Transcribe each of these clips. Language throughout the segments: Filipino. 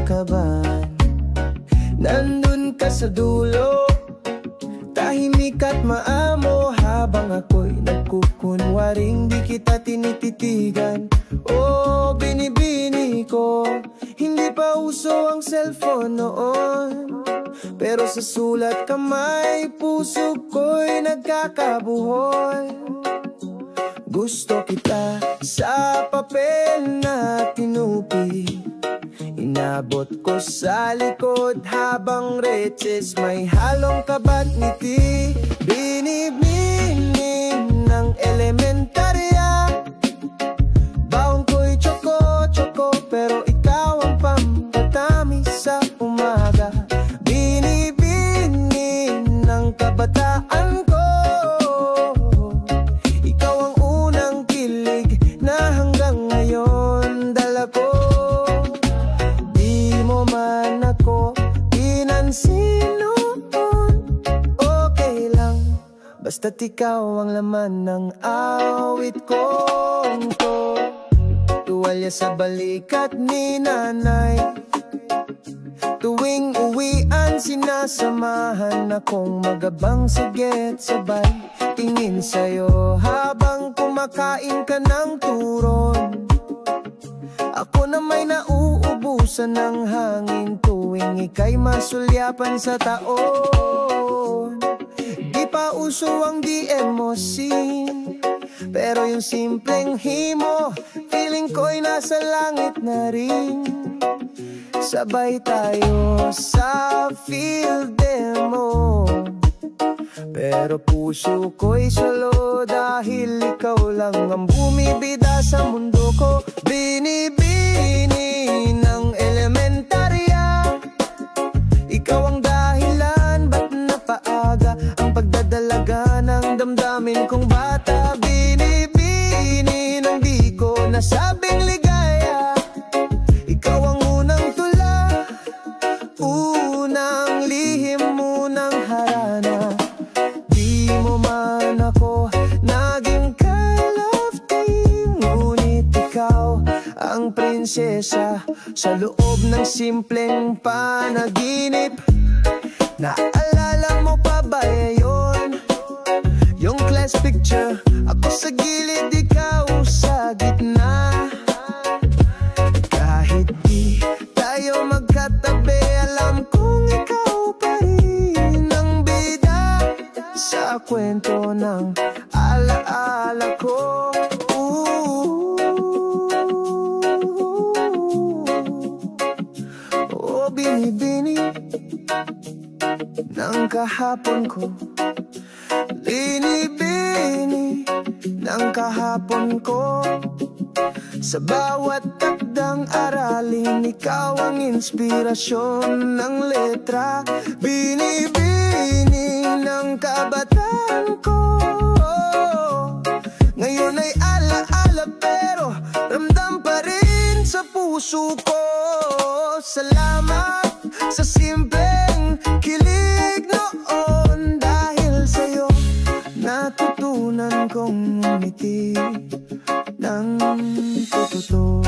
kinakabahan. Nandun ka sa dulo, tahimik at maamo, habang ako'y nagkukunwaring di kita tinititigan. Oh, binibini ko, hindi pa uso ang cellphone noon, pero sa sulat kamay, puso ko'y nagkakabuhol. Gusto kita sa papel na tinupi, inabot ko sa likod habang reches may halong kabat ngiti. Binibini ng elementarya, baon ko'y choco-choco, pero ikaw ang pampatamis sa umaga. Binibini ng kabataan ko, ikaw ang unang kilig na hanggang ngayon dala ko. Di mo man ako pinansin noon, okay lang, basta't ikaw ang laman ng awit kong to. Tuwalya sa balikat ni nanay, tuwing uwian sinasamahan akong magabang sigit sabay tingin sa'yo habang kumakain ka ng turon. Ako na may nauubusan ng hangin tuwing ika'y masulyapan sa taon. Di pa uso ang DM scene, pero yung simpleng himo, feeling ko'y nasa langit na rin. Sabay tayo sa field demo, pero puso ko'y solo dahil ikaw lang ang bumibida sa mundo ko. Binibini ng elementarya, ikaw ang dahilan ba't napaaga ang pagdadalaga ng damdamin kong bata. Binibini ng di ko nasabing ligaya, ikaw ang unang tula, unang lihim, unang harana. Di mo man ako naging ka-love team, ngunit ikaw ang prinsesa sa loob ng simpleng panaginip. Naalala mo pa ba yun? Yung class picture, ako sa gilid, ikaw sa gitna. Kahit di tayo magkatabi, alam kong ikaw pa rin ang bida sa kwento ng alaala ko. Oh, binibini ng kahapon ko, binibini ng kahapon ko. Sa bawat takdang aralin, ikaw ang inspirasyon ng letra. Binibini ng kabataan ko, ngayon ay alaala pero ramdam pa rin sa puso ko. Salamat sa simpleng kilig noon, dahil sa'yo natutunan kong umiti ng totoo.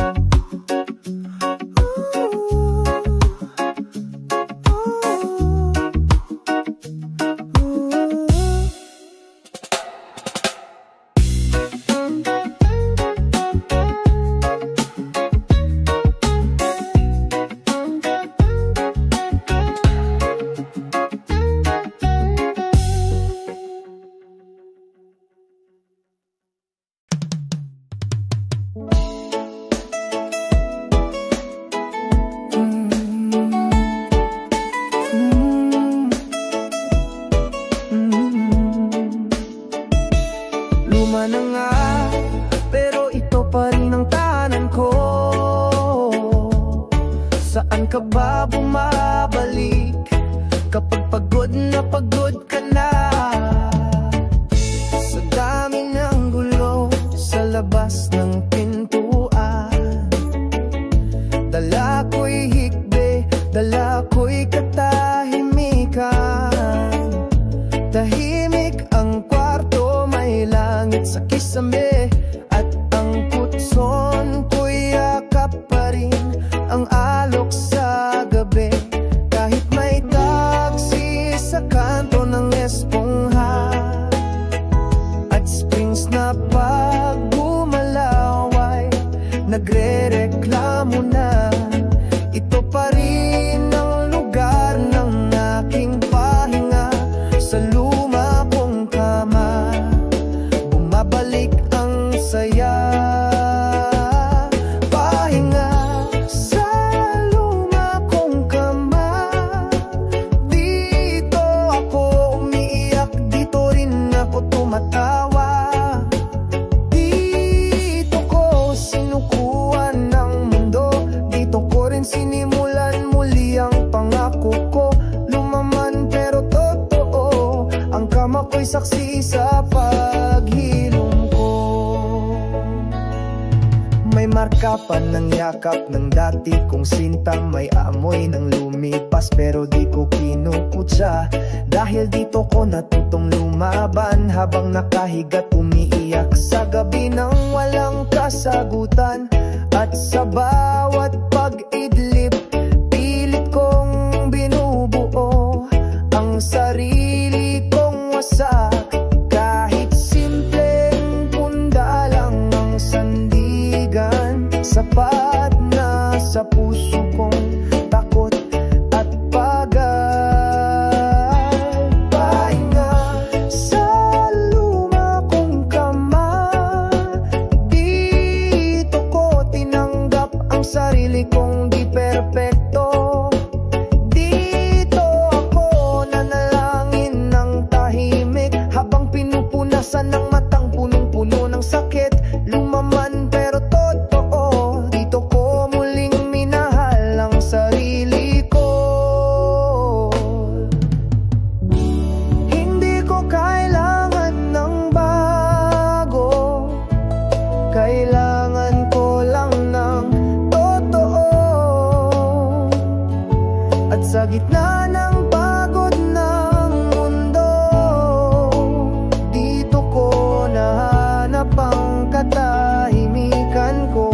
Ka ba bumabalik kapag pagod na pagod ka na? Sa dami ng gulo sa labas ng pintuan, dala ko'y hikbe, dala ko'y katahimikan. Tahimik ang kwarto, may langit sa kisame, at ang kutson ko'y yakap pa rin ang alok sa oras na pag gumalaw ay nagre-reklamo na. Ito pa rin ang lugar ng aking pahinga, sa luma kong kama bumabalik ang saya. Pahinga sa luma kong kama, dito ako umiiyak, dito rin ako tumatawa. Dito ko sinukuan ng mundo, dito ko rin sinimulan muli ang pangako ko. Lumaman pero totoo, ang kama ko'y saksi sa paghilom ko. May marka pa ng yakap ng dati kong sinta, may amoy ng lumipas pero di ko kinukutsa. Dahil dito ko natutong lumaban, habang nakahiga't umiiyak sa gabi ng walang kasagutan. At sa bawat pag-idlip, pilit kong binubuo ang sarili kong wasak. Kahit simpleng punda lang ang sandigan, sapat na sa puso kong takot at pagal. Pahinga sa luma kong kama, dito ko tinanggap ang sarili kong di perpekto. Dito ako nanalangin ng tahimik, habang pinupunasan ng matang punong-puno ng sakit. Lumaman pero totoo, dito ko muling minahal ang sarili ko. Hindi ko kailangan ng bago, kailangan ko lang ng totoo. At sa gitna ng pagod ng mundo, dito ko nahanap ang katahimikan ko.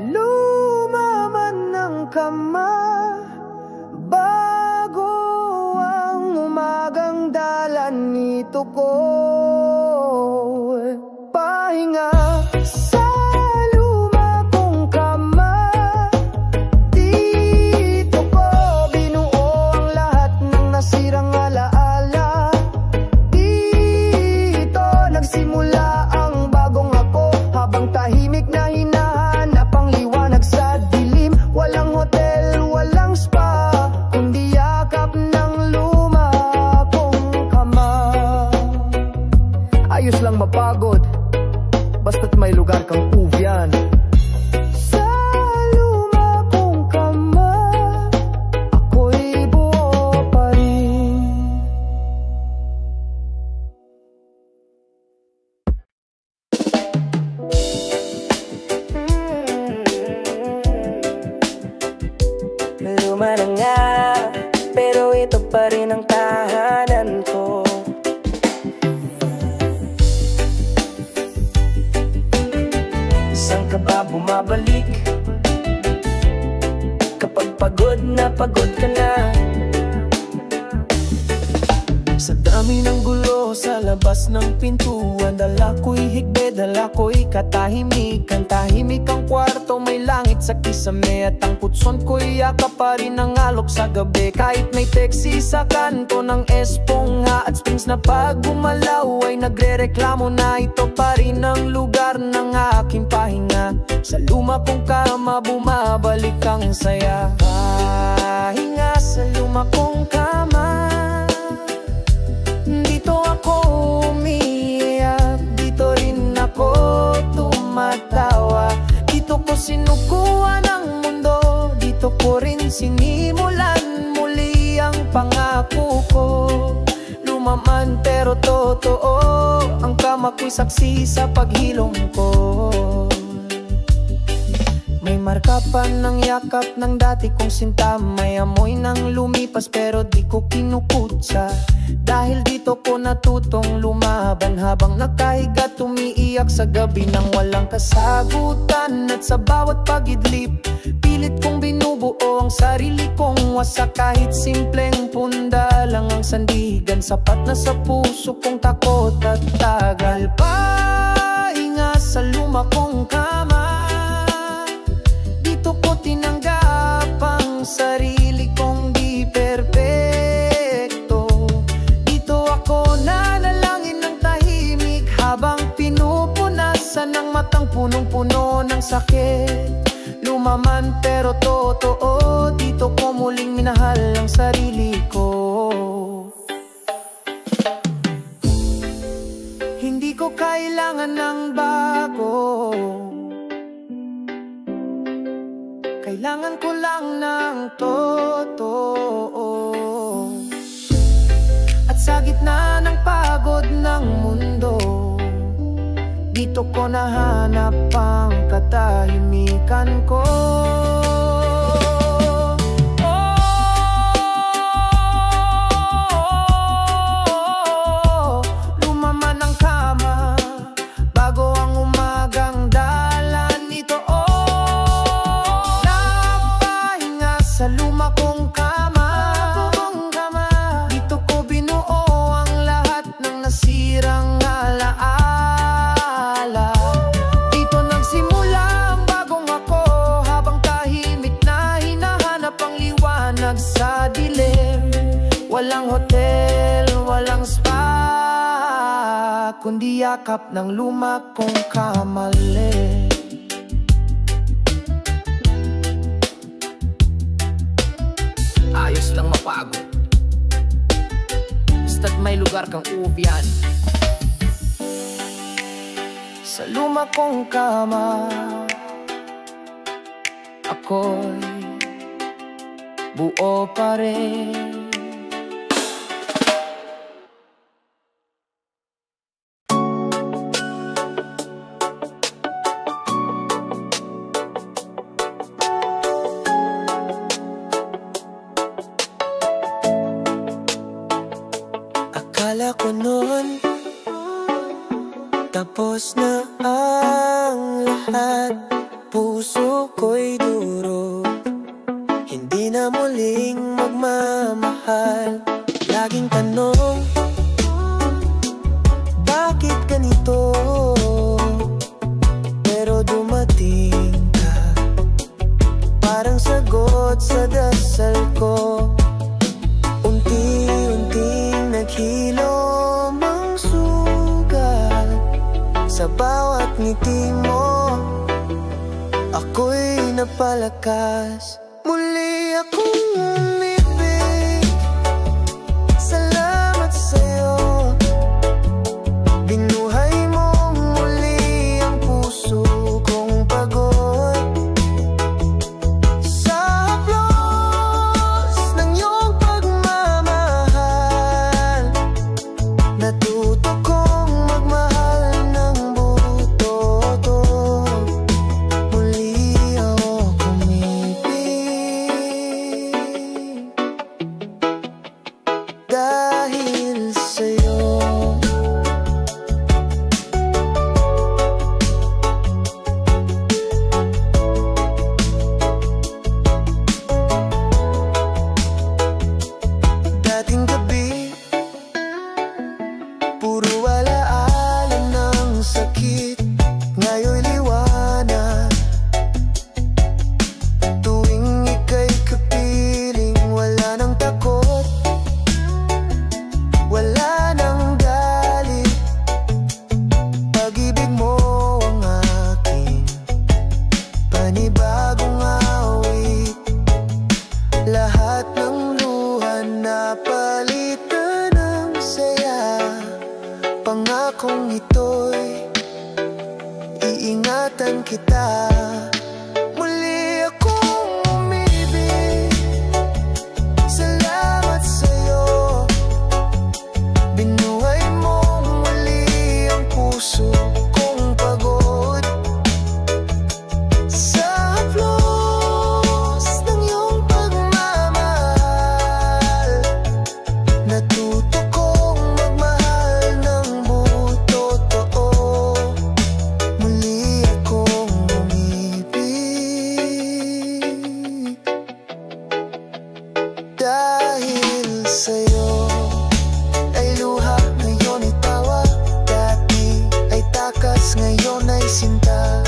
Lumaman ng kama bago ang umagang dalan nito ko. Pahinga sa luma kong kama, dito ko binuo ang lahat ng nasirang alaala. Dito nagsimula ang bagong ako, habang tahimik na hinahanap ang liwanag sa dilim. Walang hotel, walang spa, kundi yakap ng luma kong kama. Ayos lang mapagod, basta't may lugar kang uvyan. Sa luma kong kama, ako'y buo pa rin. Luma na nga, pero ito pa rin ang tahanan ko. Saan ka ba bumabalik kapag pagod ka na? Sa dami ng gulo sa labas ng pintuan, dala ko'y higbe, dala ko'y katahimikan. Tahimik ang kwarto, may langit sa kisame, at ang putson ko'y yakap pa rin ang alok sa gabi. Kahit may teksi sa kanto ng esponga at springs na pag gumalaw ay nagre-reklamo na. Ito pa rin ang lugar ng aking pahinga, sa luma kong kama bumabalik ang saya. Pahinga sa luma kong kama, dito ako umiiyak, dito rin ako tumatawa. Dito ko sinukuan ang mundo, dito ko rin sinimulan muli ang pangako ko. Lumaman pero totoo, ang kama ko'y saksi sa paghilom ko. May marka pa ng yakap ng dati kong sinta, may amoy ng lumipas pero di ko kinukutsa. Dahil dito ko natutong lumaban, habang nakahiga umiiyak sa gabi ng walang kasagutan. At sa bawat pag-idlip, Pilit kong binubuo ang sarili kong wasak. Kahit simpleng punda lang ang sandigan, sapat na sa puso kong takot at tagal. Pahinga sa luma kong kama, dito ko tinanggap ang sarili kong di perpekto. Dito ako nanalangin ng tahimik, habang pinupunasan ng matang punong-puno ng sakit. Lumaman pero totoo, dito ko muling minahal ang sarili ko. Hindi ko kailangan ng bago, kailangan ko lang ng totoo. At sa gitna ng pagod ng mundo, dito ko nahanap ang katahimikan ko. Lumaman ang kama bago ang umagang dalan ito. Napahinga sa luma kong kama, dito ko binuo ang lahat ng nasirang alaala. Sa dilim, walang hotel, walang spa, kundi yakap ng luma kong kamali. Ayos lang mapagod, basta't may lugar kang uubyan. Sa luma kong kama, ako'y buo pa rin. Akala ko noon tapos na ang lahat, puso ko'y duro, hindi na muling magmamahal. Laging tanong, bakit ganito? Pero dumating ka, parang sagot sa dasal ko. Unti-unting naghilom ang sugat sa bawat ngiti mo. Ako'y napalakas, muli akong umibig. Salamat sa'yo, binuhay mo muli ang puso kong pagod. Sa haplos ng iyong pagmamahal, natuto kong magmahal ng buto-to. Muli ako umibig dahil sa'yo. Dating gabi, puro alaala ng sakit, ngayon'y liwanag. Tuwing ika'y kapiling, wala nang takot, wala nang galit. Pag-ibig mo ang aking panibagong awit. Lahat ng luha napalitan ng saya. Pangakong ito'y iingatan kita. Muli akong umibig. Salamat sa'yo, binuhay mo muli ang puso kong pagod. Sa haplos ng iyong pagmamahal, natuto kong magmahal ng buto-too. Muli akong umibig. Dahil sa'yo ay luha, ngayon ay tawa. Dati ay takas, ngayon ay sinta.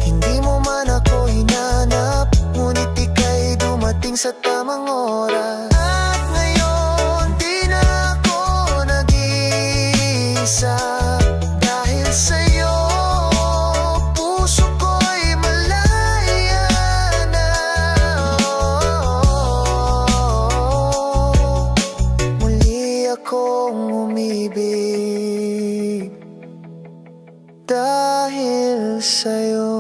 Hindi mo man ako hinanap, ngunit ika'y dumating sa tamang oras. At ngayon di na ako nag-iisa. Dahil sa'yo puso ko'y malaya na. Muli akong umibig dahil sa'yo.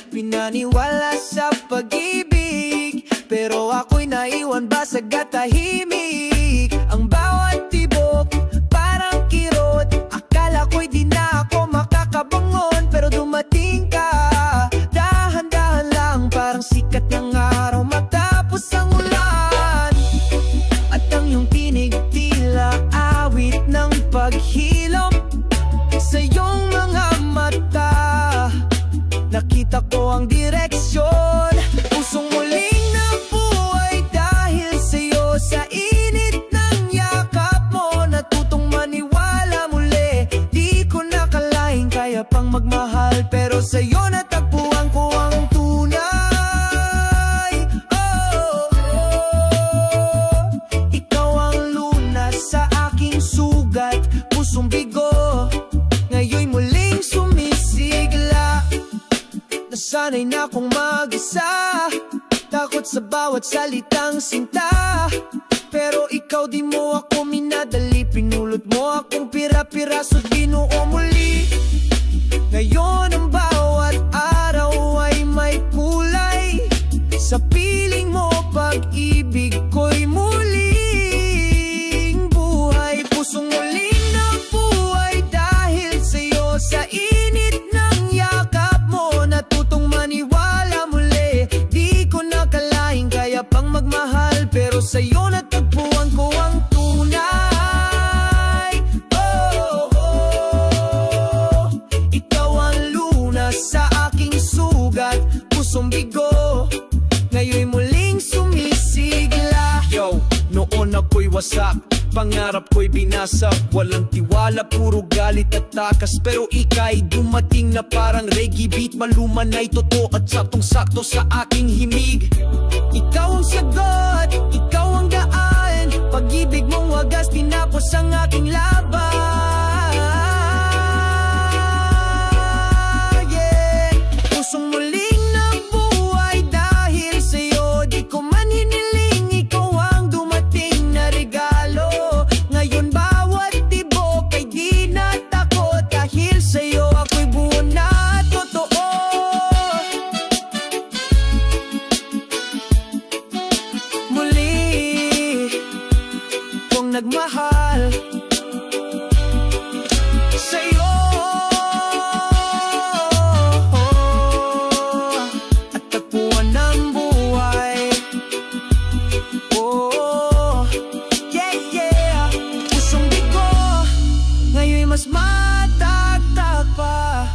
Pinaniwala sa pag-ibig, pero ako'y naiwan basag at tahimik. Ang bawat tibok parang kirot, akala ko'y di na ako makakabangon. Pero dumating ka, dahan-dahan lang, parang sikat ng araw matapos ang ulan. At ang iyong tinig tila awit ng paghilom sa iyong mga mata. Nakita ko ang direksyon, pusong muling nabuhay dahil sa'yo. Sa init ng yakap mo, natutong maniwala muli. Di ko nakalain kaya pang magmahal, pero sa'yo natagpuan ko ang tunay. Oh, oh. Ikaw ang lunas sa aking sugat, pusong bigo, ngayon'y muling sumisigla. Nasanay na akong mag-isa, takot sa bawat salitang sinta. Pero ikaw di mo ako minadali, pinulot mo akong pira-piraso't binuo muli. Ngayon ang bawat araw ay may kulay, sa piling mo pag-ibig ko'y muling buhay. Pusong muling nabuhay dahil sa'yo. Sa init ng yakap mo, natutong maniwala muli. Di ko nakalain kaya pang magmahal, pero sa'yo natagpuan ko ang tunay. Oh, oh. Ikaw ang lunas sa aking sugat, pusong bigo, ngayon'y muling sumisigla. Yo, noon ako'y wasak, pangarap ko'y binasak. Walang tiwala, puro galit at takas. Pero ika'y dumating na parang reggae beat, maluman ay totoo at saktong-sakto sa aking himig. Ikaw ang sagot, ikaw ang daan, pag-ibig mong wagas tinapos ang aking laban. Yeah. Pusong muling nabuhay dahil sa'yo. Di ko man hiniling, ikaw ang dumating na regalo. Ngayon bawat tibok ay di na takot, dahil sa'yo ako'y buo na totoo. Muli kong nagmahal sa'yo, at tagpuan ng buhay. Oh, yeah, yeah. Pusong bigo, ngayon'y mas matatag pa.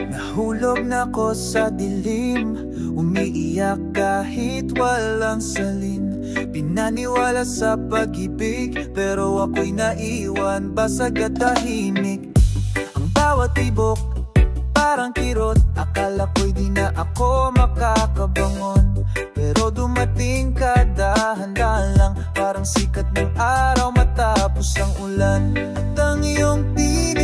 Nahulog na ko sa dilim, umiiyak kahit walang salin. Pinaniwala sa pag-ibig, pero ako'y naiwan basag at tahimik. Ang bawat tibok parang kirot, akala ko'y di na ako makakabangon. Pero dumating ka, dahan-dahan lang, parang sikat ng araw matapos ang ulan. At ang iyong tinig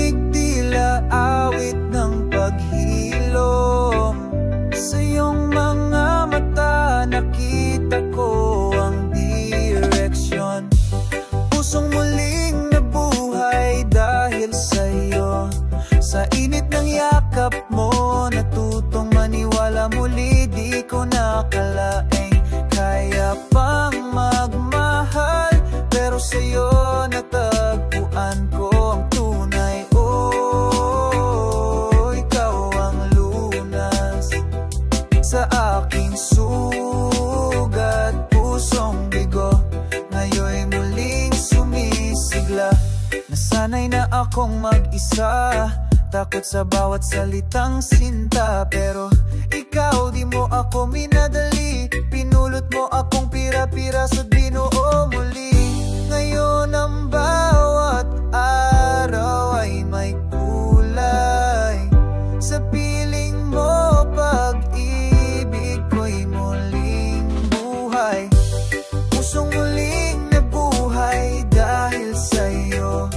Sa init ng yakap mo, natutong maniwala muli. Di ko nakalaing kaya pang magmahal, pero sa'yo natagpuan ko ang tunay. Oh, ikaw ang lunas sa aking sugat, pusong bigo. Ngayon'y muling sumisigla. Nasanay na akong mag-isa, takot sa bawat salitang sinta. Pero ikaw di mo ako minadali, pinulot mo akong pira-piraso, binuo muli. Ngayon ang bawat araw ay may kulay. Sa piling mo pag-ibig ko'y muling buhay. Pusong muling nabuhay dahil sa'yo.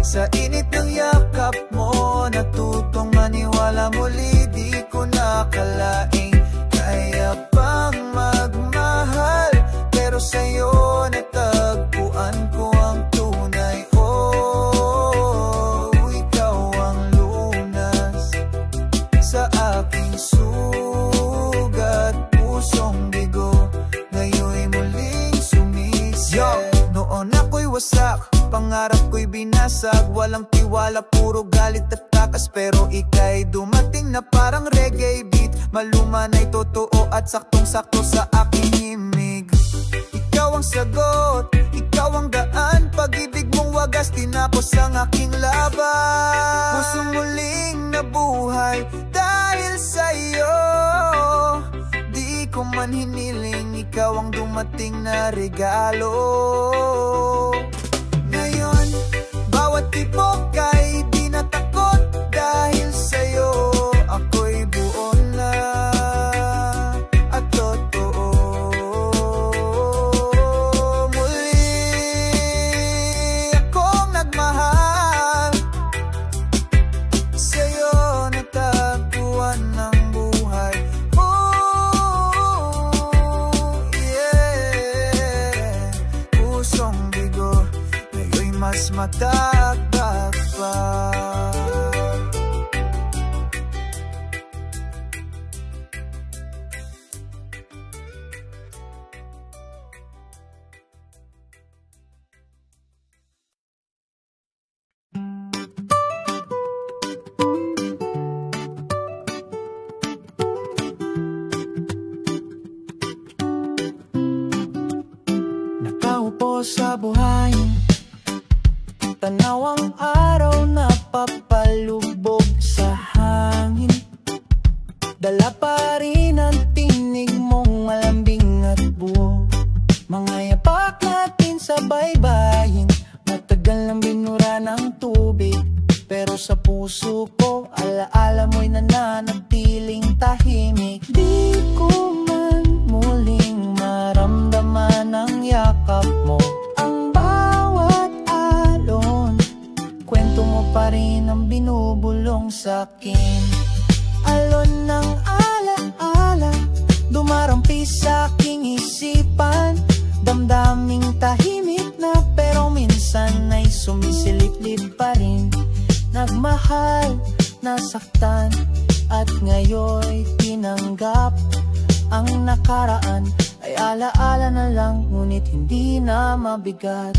Sa init ng yakap mo, natutong maniwala muli. Di ko nakalaing kaya pang magmahal, pero sa'yo natagpuan ko ang tunay. Oh, ikaw ang lunas sa aking sugat, pusong bigo. Ngayon'y muling sumisid. Noon ako'y wasak, pangarap ko'y binasag. Walang tiwala, puro galit at takas. Pero ika'y dumating na parang reggae beat. Maluman ay totoo at saktong-sakto sa aking himig. Ikaw ang sagot, ikaw ang daan. Pag-ibig mong wagas, tinapos ang aking laban. Puso muling nabuhay dahil sa'yo. Di ko man hiniling, ikaw ang dumating na regalo. Ngayon, bawat tibok ay di natakot dahil sa'yo. Ako'y buo na at totoo. Muli akong nagmahal, sa'yo natagpuan ng buhay. Oh, yeah. Pusong bigo, ngayon'y mas matagdag pa. Nakaupo sa buhay, tanaw ang araw na papalubog sa hangin. Dala pa rin ang tinig mong malambing at buo. Mga yapak natin sa baybayin, matagal nang binura ng tubig. Pero sa puso ko, alaala mo'y nananatiling tahimik. Di ko man muling maramdaman ang yakap mo. Ang bawat alon, kwento mo pa rin ang binubulong sa'kin. Alon ng ala-ala, dumarampi sa aking isipan. Damdaming tahimik na, pero minsan ay sumisilip-lip pa rin. Nagmahal, nasaktan, at ngayon'y tinanggap. Ang nakaraan ay alaala na lang, ngunit hindi na mabigat.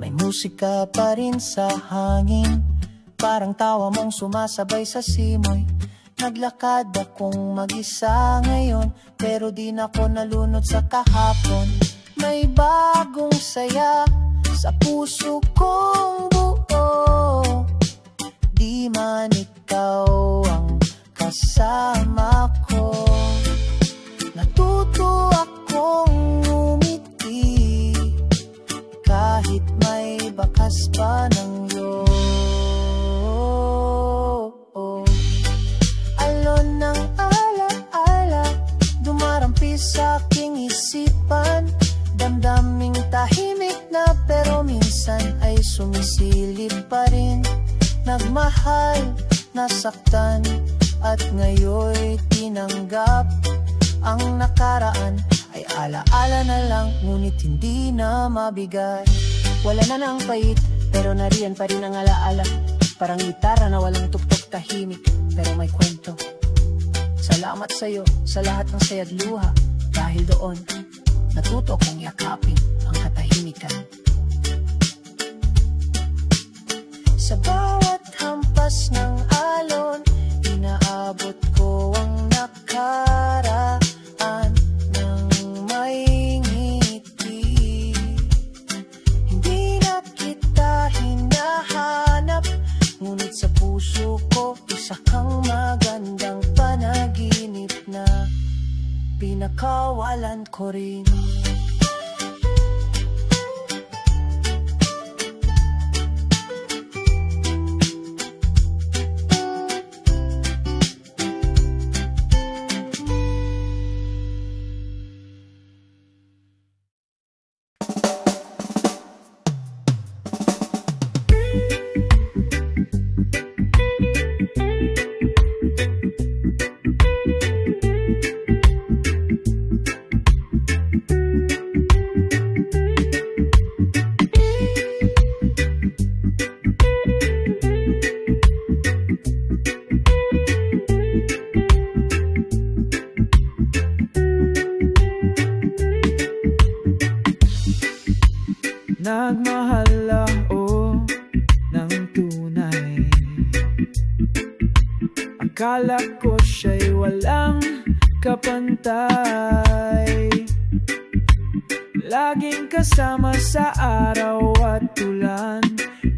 May musika pa rin sa hangin, parang tawa mong sumasabay sa simoy. Naglakad akong mag-isa ngayon, pero di na ako nalunod sa kahapon. May bagong saya sa puso kong buo. Di man ikaw ang kasama ko, natuto akong umiti kahit may bakas pa ng iyo. Alon ng ala-ala, dumarampi sa aking isipan. Damdaming tahimik na, pero minsan ay sumisilip pa rin. Nagmahal, nasaktan, at ngayon tinanggap. Ang nakaraan ay alaala na lang, ngunit hindi na mabigat. Wala na ng pait, pero nariyan pa rin ang alaala. Parang gitara na walang tuktok, tahimik pero may kwento. Salamat sa'yo sa lahat ng saya't luha. Dahil doon, natuto kong yakapin ang katahimikan. Sa bawat hampas ng alon, inaabot ko ang nakaraan ng may ngiti. Hindi na kita hinahanap, ngunit sa puso ko isa kang magandang panaginip na pinakawalan ko rin. Nagmahal ako ng tunay, akala ko siya'y walang kapantay. Laging kasama sa araw at ulan,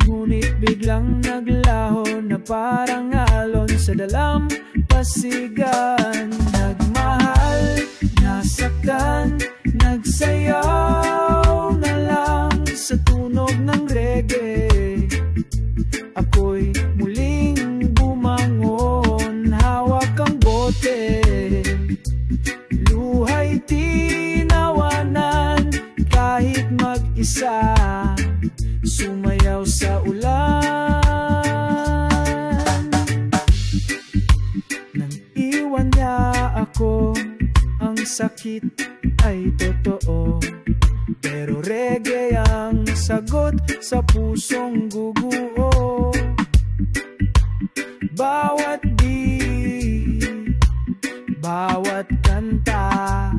ngunit biglang naglaho na parang alon sa dalampasigan. Nagmahal, nasaktan, nagsayaw na lang sa tunog ng reggae. Ako'y muling bumangon, hawak ang bote, luha'y tinawanan. Kahit mag-isa, sumayaw sa ulan. Nang iwan niya ako, ang sakit ay totoo, pero reggae ang sagot sa pusong guguo. Bawat beat, bawat kanta,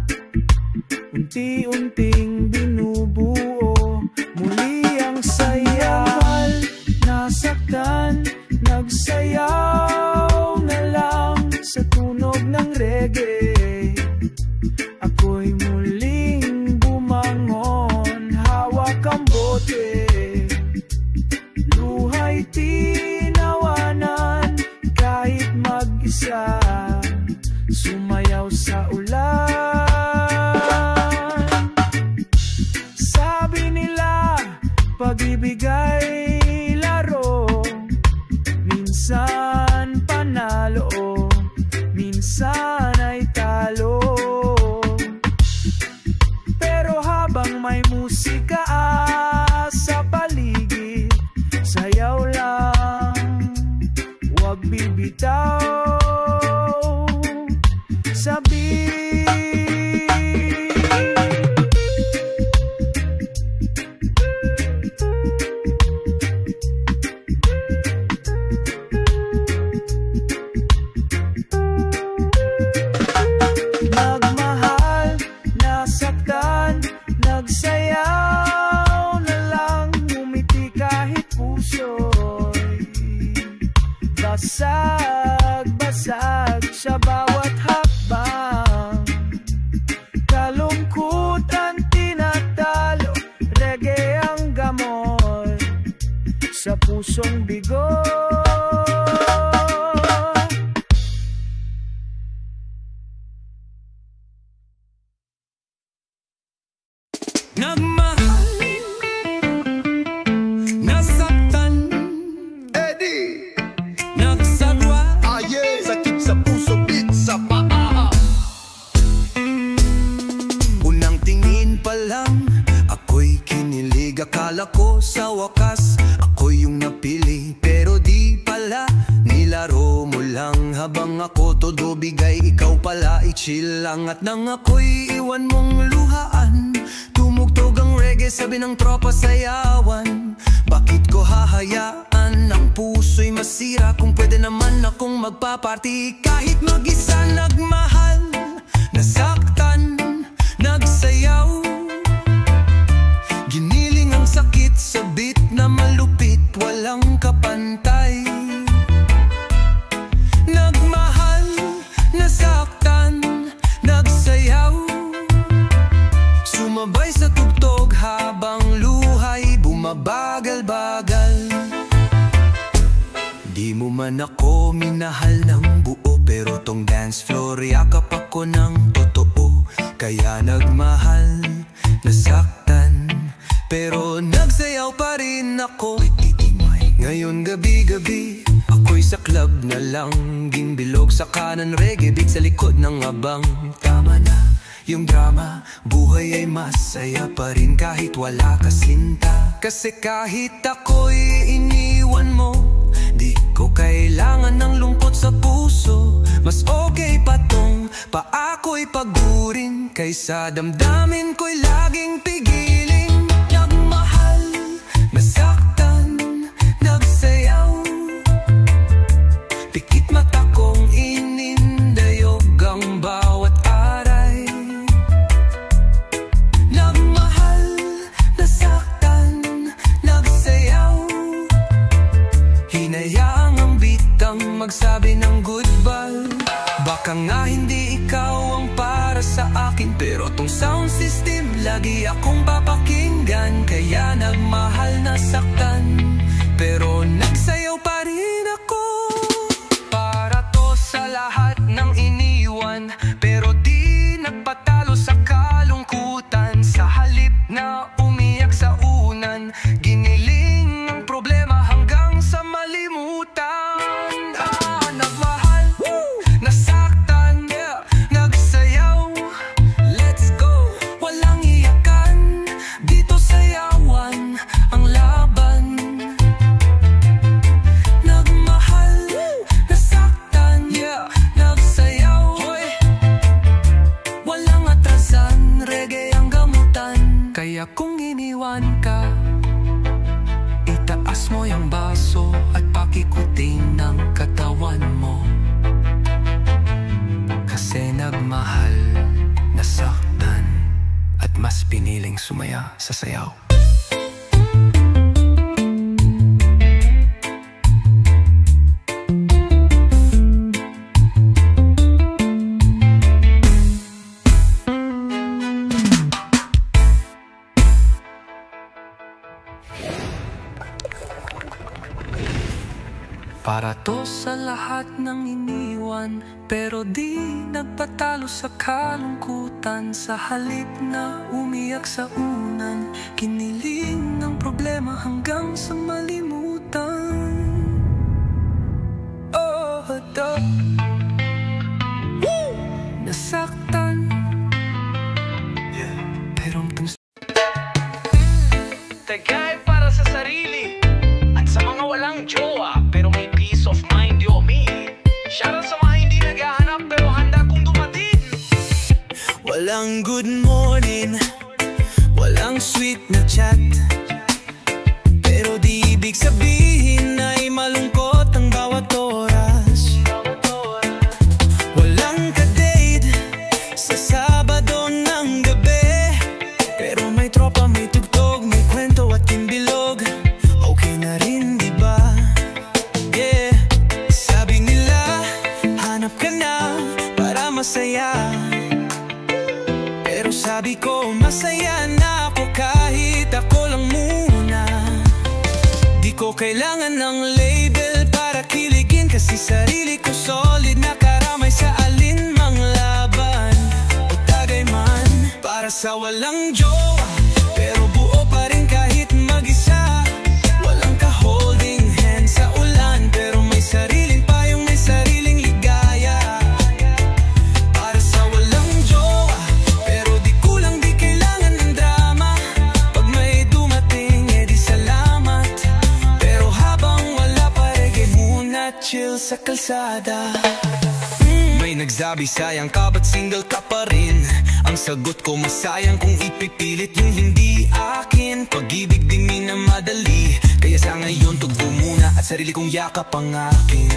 unti-unting binubuo muli ang saya. Mahal, nasaktan, nagsayaw na lang sa tunog ng reggae. Ako'y muling bumangon, hawak ang bote, luha'y tinawanan. Kahit mag-isa, sumayaw sa ulan. Sabi nila, pag-ibig ay laro, minsan panalo, minsan ay talo. Pero habang may musika sa paligid, sayaw lang, huwag bibitaw sa beat. Nagmahal, nasaktan, nagsayaw na lang, ngumiti kahit puso'y basag-basag sa bawat hakbang. Kalungkutan tinatalo, reggae ang gamot sa pusong bigo. Nagmahal, nasaktan, Eddie, nagsarwa, aye, sakit sa puso, beat sa paa. unang tingin pa lang, ako'y kinilig. Akala ko sa wakas, ako'y yung napili, pero di pala. Nilaro mo lang habang ako bigay, ikaw pala i-chill lang. At nang ako'y iwan mong luhaan, tumugtog ang reggae, sabi ng tropa sayawan. Bakit ko hahayaan ang puso'y masira kung pwede naman akong magpaparty? Kahit mag-isa nagmahal, nasaktan, nagsayaw, giniling ang sakit sa beat na malupit, walang kapantay. Nagmahal, nasaktan, nagsayaw, sumabay sa tugtog habang luhay bumabagal-bagal. Di mo man ako minahal ng buo, pero tong dance floor yakap ako ng totoo. Kaya nagmahal, nasaktan, pero nagsayaw pa rin ako. Ngayon gabi-gabi, ako'y sa club na langging bilog. Sa kanan reggae beat, sa likod ng abang. Tama na yung drama, buhay ay masaya pa rin kahit wala ka sinta. Kasi kahit ako'y iniwan mo, di ko kailangan ng lungkot sa puso. Mas okay pa tong pa ako'y pagurin, kaysa damdamin ko'y laging pigiling. Nagmahal, nasaktan, nagsayaw, pikit mata kong inindayog ang bawat aray. Nagmahal, nasaktan, nagsayaw, hinayaang ang bitang magsabi ng goodbye. Baka nga hindi ikaw ang para sa akin, pero tong sound system lagi akong papakinggan. Kaya nagmahal, nasaktan, pero nagsayaw pa rin ako. Para to sa lahat ng iniwan, pero di nagpatalo sa kalungkutan. Sa halip na umiyak sa unan, giniling ang problema hanggang sa malimutan. Nagmahal, nasaktan, nagsayaw, let's go. Walang iyakan, dito sayawan ang laban. Nagmahal, nasaktan, nagsayaw, walang atrasan, reggae ang gamutan. Kaya kung iniwan ka, itaas mo yung baso at pakikutin ng katawan mo. Kasi nagmahal, nasaktan, at mas piniling sumaya sa sayaw. Para to sa lahat ng iniwan, pero di nagpatalo sa kalungkutan. Sa halip na umiyak sa unan, kiniling ng problema hanggang sa malimutan. Oh, to nasaktan, pero tagay para sa sarili at sa mga walang jowa pero may peace of mind yo me. Shoutout sa mga hindi naghahanap pero handa kong dumating. Walang good morning, walang sweet na chat, pero di ibig sabihin ay malungkot ang bawat oras. Walang ka-date sa Sabado ng gabi, pero may tropa, may tugtog, may kwento at timbilog. Okay na rin, di ba? Yeah. Sabi nila, hanap ka na para masaya, pero sabi ko, masaya na ako kahit ako lang muna. Di ko kailangan ng label para kiligin, kasi sarili ko solid na karamay sa alinmang laban o tagay man. Para sa walang jowa, pero buo pa rin kahit mag-isa. Walang ka-holding hand sa ulan, pero may sariling payong, may sariling ligaya. Para sa walang jowa, pero di kulang, di kailangan ng drama. Pag may dumating, edi salamat. Pero habang wala pa, reggae muna, chill sa kalsada. May Zabi, sayang ka ba't single ka pa rin? Ang sagot ko, masayang kung ipipilit yung hindi akin. Pag-ibig di minamadali, kaya sa ngayon tugbo muna at sarili kong yakap ang akin.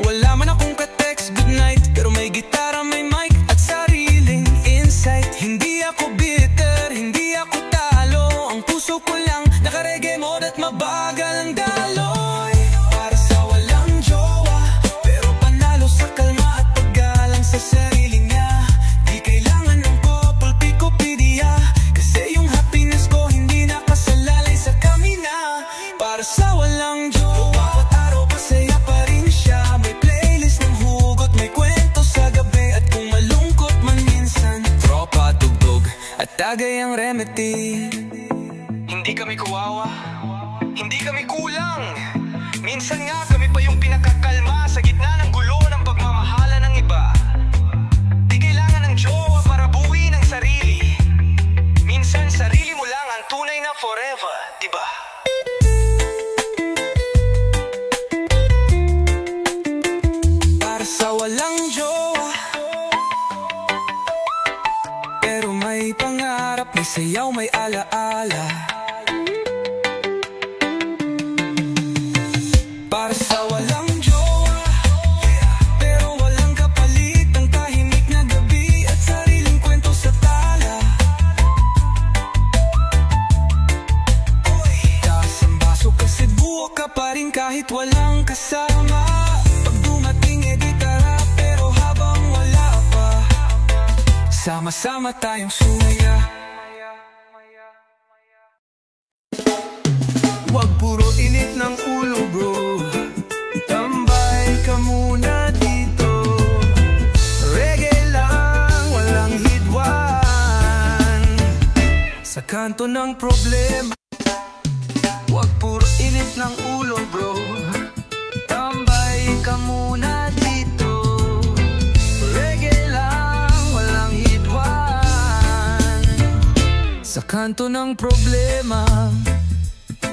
Wala man akong ka-text goodnight, pero may gitara, may mic at sariling insight. Hindi ako bitter, hindi ako talo, ang puso ko lang naka-reggae mode at mabagal ang daloy. Para sa walang jowa, pero panalo sa kalma at paggalang sa sarili niya. Di kailangan ng couple Picopedia, kasi yung happiness ko hindi nakasalalay sa kamina. Para sa walang jowa, bawat araw masaya pa rin siya. May playlist ng hugot, may kwento sa gabi, at kung malungkot man minsan, tropa, tugtog at tagay ang remedy. Hindi kami kawawa, hindi kami kulang. Minsan nga kami pa yung pinakakalma sa gitna ng gulo ng pagmamahala ng iba. Di kailangan ng jowa para buuin ang sarili. Minsan sarili mo lang ang tunay na forever, diba? Para sa walang jowa, pero may pangarap, may sayaw, may alaala. Para sa walang jowa, pero walang kapalit, ang tahimik na gabi at sariling kwento sa tala. Taas ang baso kasi buo ka pa rin kahit walang kasama. Pag dumating di tara, pero habang wala pa, sama-sama tayong sumaya. Wag puro init ng ulo bro, tambay ka muna dito. Reggae lang, walang hidwan sa kanto ng problema. Wag puro init ng ulo bro, tambay ka muna dito. Reggae lang, walang hidwan sa kanto ng problema.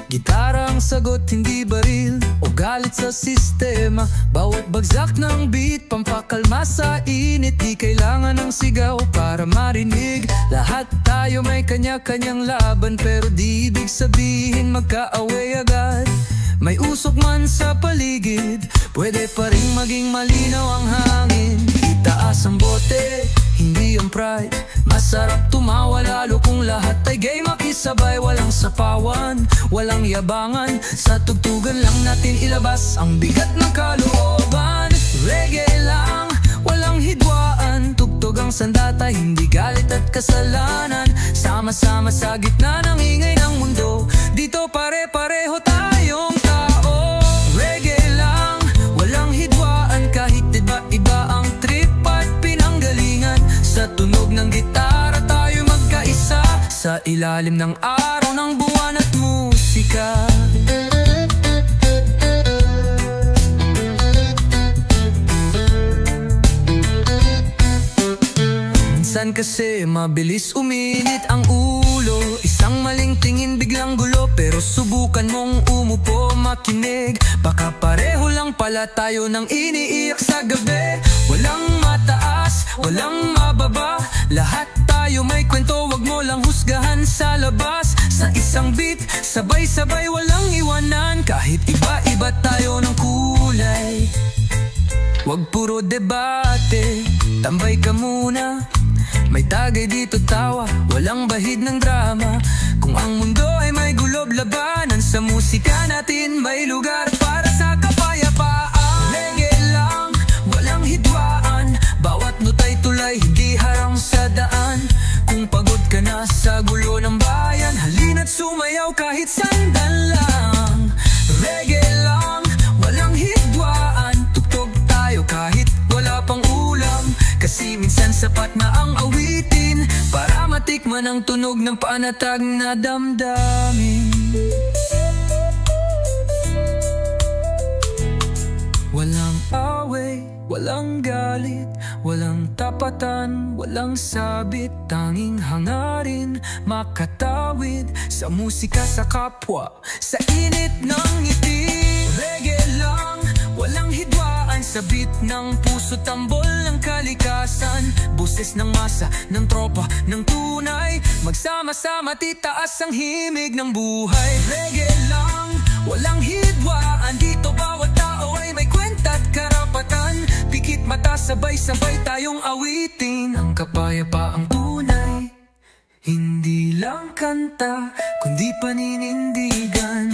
Gitara ang sagot, hindi baril o galit sa sistema. Bawat bagsak ng beat, pampakalma sa init. Di kailangan ng sigaw para marinig. Lahat tayo may kanya-kanyang laban, pero di ibig sabihin magkaaway agad. May usok man sa paligid, pwede pa rin maging malinaw ang hangin. Itaas ang bote, hindi ang pride. Masarap tumawa lalo kung lahat ay gay makisabay. Walang sapawan, walang yabangan, sa tugtugan lang natin ilabas ang bigat ng kalooban. Reggae lang, walang hidwaan, tugtog ang sandata, hindi galit at kasalanan. Sama-sama sa gitna ng ingay ng mundo, dito pare-pareho tayong tao. Reggae lang, walang hidwaan, kahit iba-iba ang trip at pinanggalingan. Sa tunog ng gitara tayo magkaisa, sa ilalim ng araw ng buwan at musika. Minsan kasi mabilis uminit ang ulo, isang maling tingin biglang gulo. Pero subukan mong umupo, makinig, baka pareho lang pala tayo nang iniiyak sa gabi. Walang mataas, walang mababa, lahat tayo may kwento, wag mo lang husgahan sa labas. Sa isang beat, sabay-sabay walang iwanan, kahit iba-iba tayo ng kulay. Wag puro debate, tambay ka muna. May tagay dito tawa, walang bahid ng drama. Kung ang mundo ay may gulob labanan, sa musika natin may lugar para sa kapayapaan. Reggae lang, walang hidwaan, bawat nota'y tulay, hindi harang sa daan. Kung pagod ka na sa gulo ng bayan, halina't sumayaw kahit sandan lang. Reggae lang, walang hidwaan, tugtog tayo kahit wala pang ulam. Kasi minsan sapat na ang awitin para matikman ang tunog ng panatag na damdamin. Walang away, walang galit, walang tapatan, walang sabit. Tanging hangarin, makatawid sa musika, sa kapwa, sa init ng ngiti. Reggae lang, walang hidwaan, Sabit ng puso, tambol ng kalikasan, boses ng masa, ng tropa, ng tunay. Magsama-sama titaas ang himig ng buhay. Reggae lang, walang hidwa. Andito bawat tao ay may kwenta't karapatan. Pikit mata, sabay-sabay tayong awitin ang kapayapaang tunay. Hindi lang kanta, kundi paninindigan.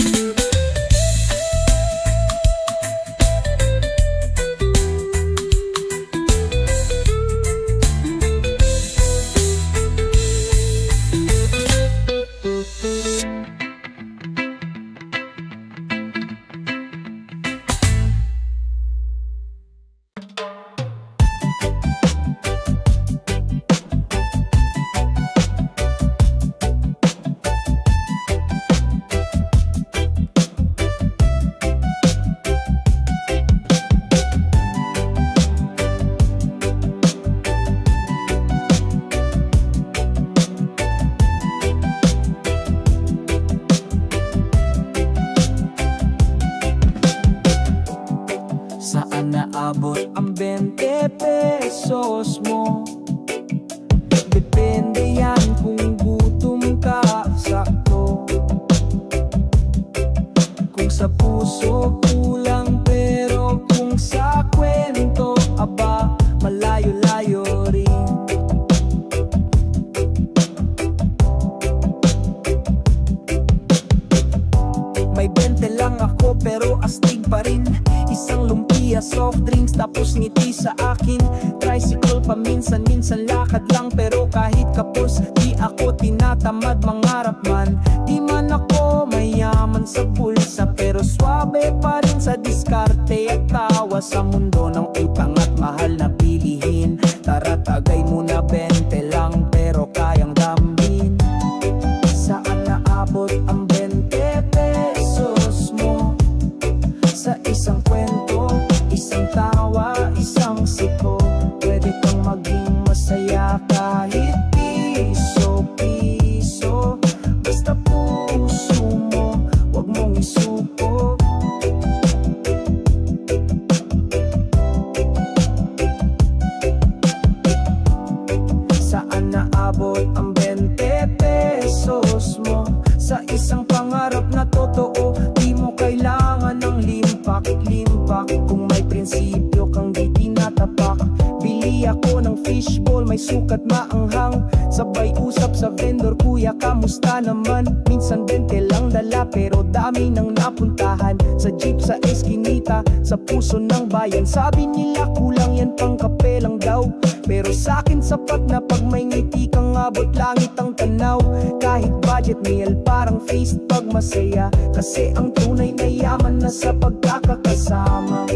Saan naabot ang 20 pesos mo? Depende yan kung gutom ka, sakto. Kung sa puso kulang, pero kung sa kwento, aba, malayo-layo rin. May 20 lang ako pero astig pa rin. Isang lumpia, soft drinks, tapos ngiti sa akin. Tricycle paminsan-minsan, lakad lang pero kahit kapos, di ako tinatamad mangarap man. Di man ako mayaman sa bulsa, pero swabe pa rin sa diskarte at tawa sa mundo ng utang at mahal na bilihin. Tara tagay muna 20 lang pero kayang dambin. Saan naabot ang 20 pesos mo? Sa isang kwento, isang tawa, isang siko. Pwede kang maging masaya kahit piso-piso. Basta puso mo, wag mong isuko. Saan naabot ang 20 pesos mo? Sa isang pangarap na totoo, di mo kailangan ng limpak. Kung may prinsipyo kang di tinatapak. Bili ako ng fishbowl, may sukat maanghang. Sabay usap sa vendor, kuya kamusta naman? Minsan 20 lang dala pero dami nang napuntahan. Sa jeep, sa eskinita, sa puso ng bayan. Sabi nila kulang yan, pang kape lang daw. Pero sa'kin sapat na pag may ngiti kang abot langit ang tanaw. Kahit budget meal, parang feast pag masaya. Kasi ang tunay na yaman na sa pagkakakasama.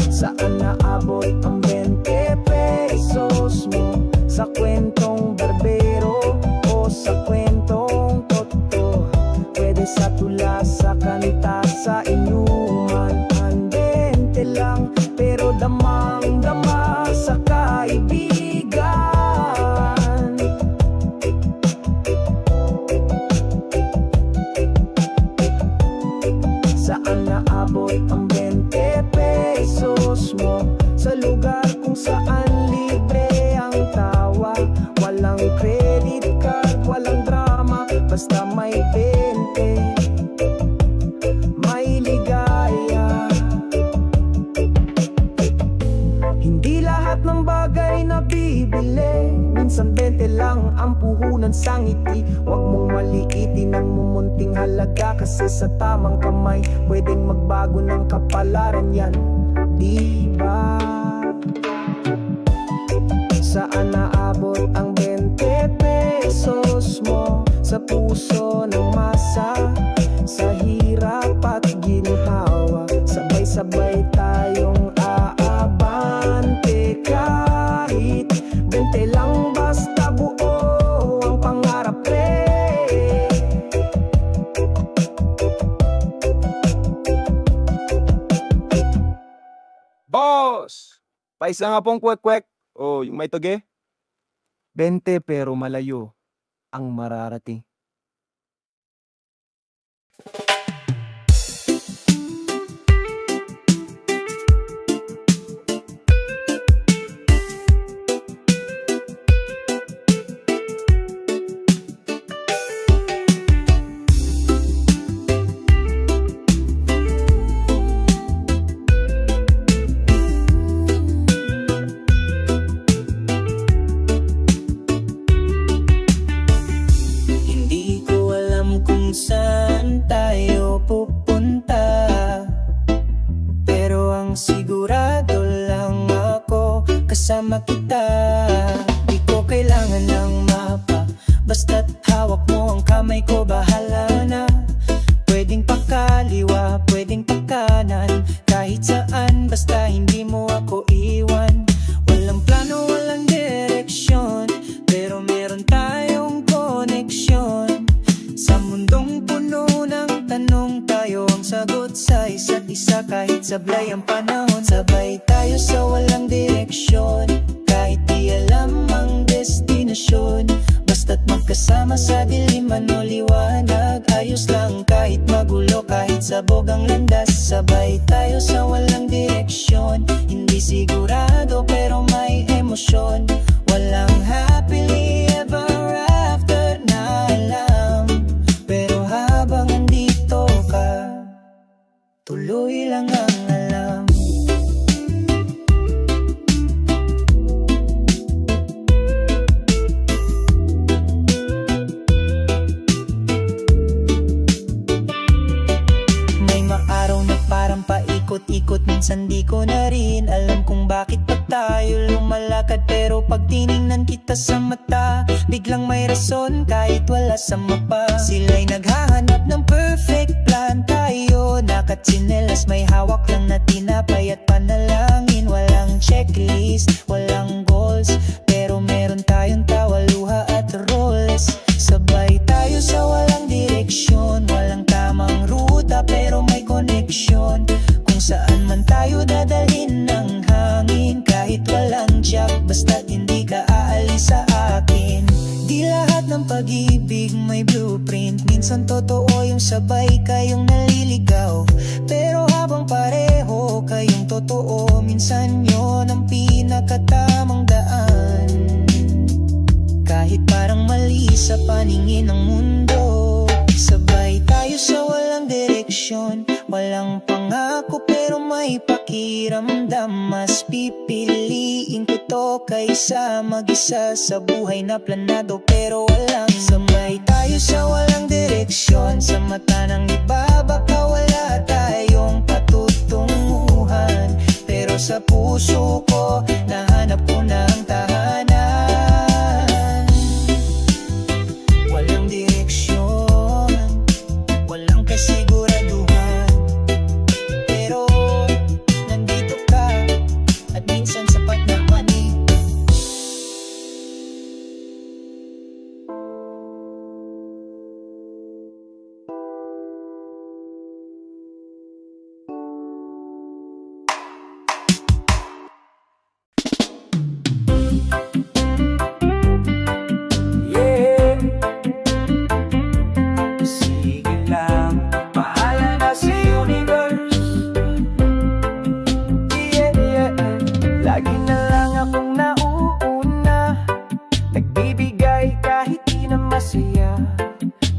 Saan naabot ang 20 pesos mo? Sa kwentong barbero o sa kwentong totoo? Pwede sa tula, sa kanta, sa inuman. Ang 20 lang pero damang-dama sa kaibigan. Saan naabot ang 20 pesos mo? Sa lugar kung saan libre ang tawa. Walang credit card, walang drama. Basta may 20, may ligaya. Hindi lahat ng bagay na bibili. Minsan 20 lang ang puhunan sa ngiti. Huwag mong maliitin ang mumunting halaga. Kasi sa tamang kamay, pwedeng magbago ng kapalaran yan. Diba? Saan naabot ang 20 pesos mo? Sa puso ng masa, sa hirap at ginhawa. Sabay-sabay tayong aabante. Kahit 20 lang basta buo ang pangarap pre. Boss! Paisa nga pong kwek-kwek. Oh, yung may toge? 20 pero malayo ang mararating. kasama kita. Di ko kailangan ng mapa, basta't hawak mo ang kamay ko, bahala na. Pwedeng pakaliwa, pwedeng pakanan, kahit saan, basta hindi mo ako iwan. Walang plano, walang direksyon, pero meron tayong koneksyon. Sa mundong puno ng tanong, tayo ang sagot sa isa't isa. Kahit sablay ang panahon, sabay tayo sa walang direksyon. Kahit di alam ang destinasyon, basta't magkasama sa diliman o liwanag, ayos lang kahit magulo, kahit sabog ang landas. Sabay tayo sa walang direksyon, hindi sigurado pero may emosyon. Walang happily ever after na alam, pero habang andito ka, tuloy lang ang alam. Parang paikot-ikot, minsan di ko na rin alam kung bakit pa tayo lumalakad. Pero pag tiningnan kita sa mata, biglang may rason kahit wala sa mapa. Sila'y naghahanap ng perfect plan, tayo nakatsinelas, may hawak lang na tinapay at panalangin. Walang checklist, walang goals, pero meron tayong tawa, luha at roles. Sabay tayo sa walang direksyon, walang tamang ruta pero may koneksyon. Kung saan man tayo dadalhin ng hangin, kahit walang jack, basta't hindi ka aalis sa akin. Di lahat ng pag-ibig may blueprint, minsan totoo yung sabay kayong naliligaw. Pero habang pareho kayong totoo, minsan yun ang pinakatamang daan. Kahit parang mali sa paningin ng mundo, sabay tayo sa walang direksyon. Walang pangako pero may pakiramdam, mas pipiliin ko to kaysa mag-isa sa buhay na planado pero walang. Sabay tayo sa walang direksyon, sa mata ng iba baka wala tayong patutunguhan, pero sa puso ko nahanap ko na ang tahanan. Walang direksyon, walang kasiguraduhan, pero nandito ka at minsan sapat na mani.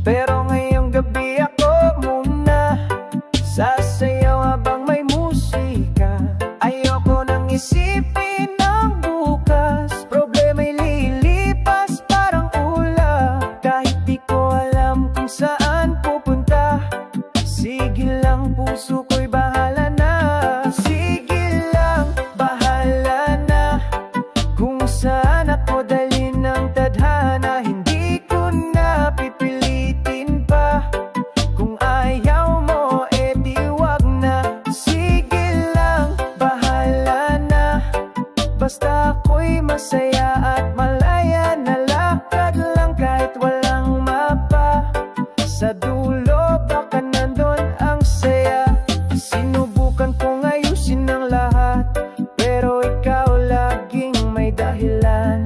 Pero ngayong gabi ako muna sasayaw habang may musika. Ayoko nang isipin ang bukas, problema'y lilipas parang ulap. Kahit di ko alam kung saan pupunta, sige lang puso ko'y bahala na. Sige lang, bahala na kung saan ako dalhin ng tadhana. Hindi ko na pipilitin pa, kung ayaw mo edi wag na. Sige lang, bahala na, basta ako'y masaya at malaya. Nalakad lang kahit walang mapa, sa dulo baka nandun ang saya. Sinubukan kong ayusin ang lahat, pero ikaw laging may dahilan.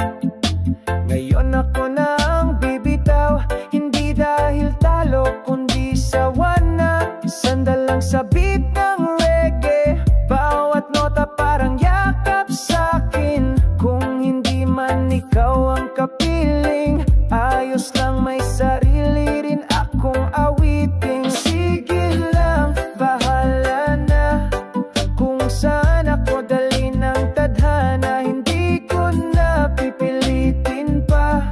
Ngayon ako na ang bibitaw, hindi dahil talo kundi sawa na. Sandal lang sa beat ng reggae, bawat nota parang yakap sa'kin. Kung hindi man ikaw ang kapiling, ayos lang may sarili rin akong awiting. Sige lang, bahala na kung saan ako dalhin ng tadhana. Hindi ko na pipilitin pa,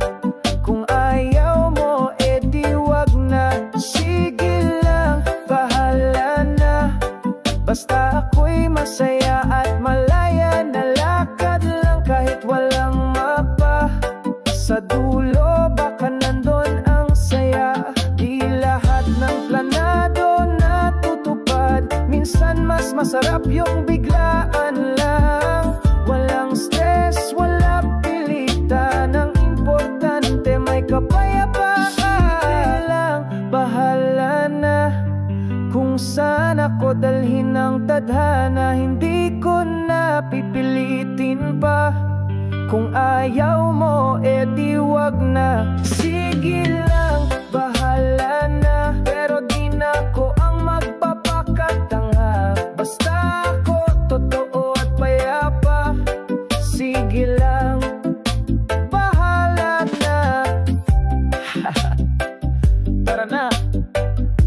kung ayaw mo edi wag na. Sige lang, bahala na, basta ako'y masaya at malaya. Nalakad lang kahit wala tadhana, hindi ko na pipilitin pa. Kung ayaw mo, edi wag na. Sige lang, bahala na. Pero di na ko ang magpapakatanga. Basta ako totoo at payapa. Sige lang, bahala na. Tara na,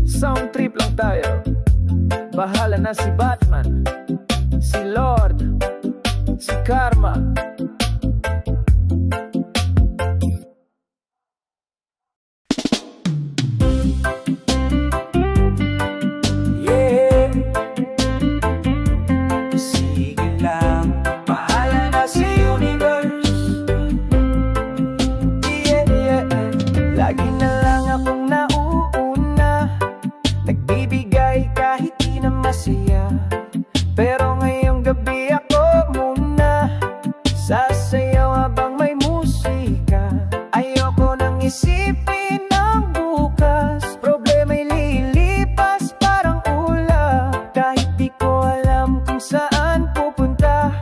sound trip lang tayo. Bahala na si Batman, si Lord, si Karma. Pero ngayong gabi ako muna sasayaw habang may musika. Ayoko nang isipin ang bukas, problema'y lilipas parang ulap. Kahit di ko alam kung saan pupunta,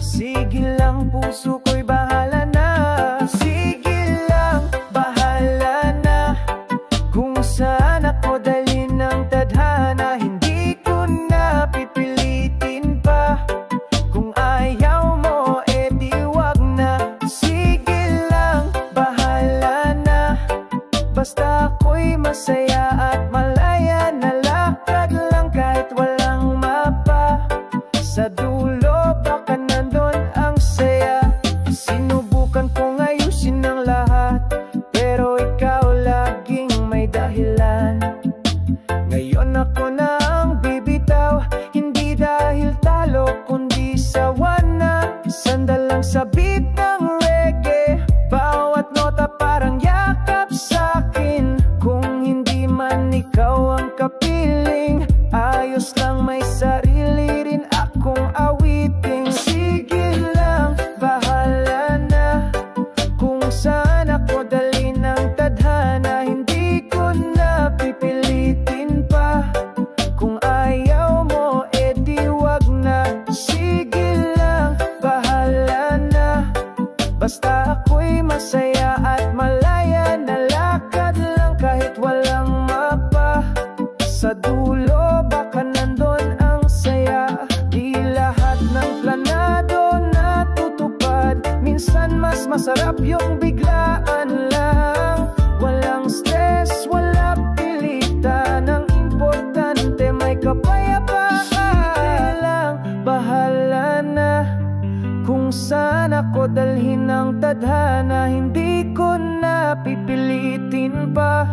sige lang puso ko'y bahala na. Sige lang, bahala na. Kung saan ako dalhin ng tadhana, hindi ko na pipilitin pa. Kung ayaw mo, edi wag na. Sige lang, bahala na. Basta ako'y masaya at malaya. Nalakad lang kahit walang mapa. Sa dulo baka nandun ang saya. Sinubukan kong ayusin ang lahat, pero ikaw laging may dahilan. Ngayon ako na ang bibitaw, hindi dahil talo kundi sawa na. Sandal lang sa beat ng reggae, bawat nota parang yakap sa'kin. Kung hindi man ikaw ang kapiling, ayos lang may sarili rin akong awiting. Sige lang, bahala na. Kung saan ako dali ng tadhana, hindi ko na pipilitin pa. Kung ayaw mo, edi wag na. Sige lang, bahala na. Basta ako'y masaya at malaya. Nalakad lang kahit walang mapa. Sa dulo baka nandun ang saya. Di lahat ng planado natutupad. Minsan mas masarap yung biglaan lang. Walang stress, wala pilitan. Ang importante may kapayapaan. Sige lang, bahala na. Kung saan ako dalhin ng tadhana, hindi ko na pipilitin pa.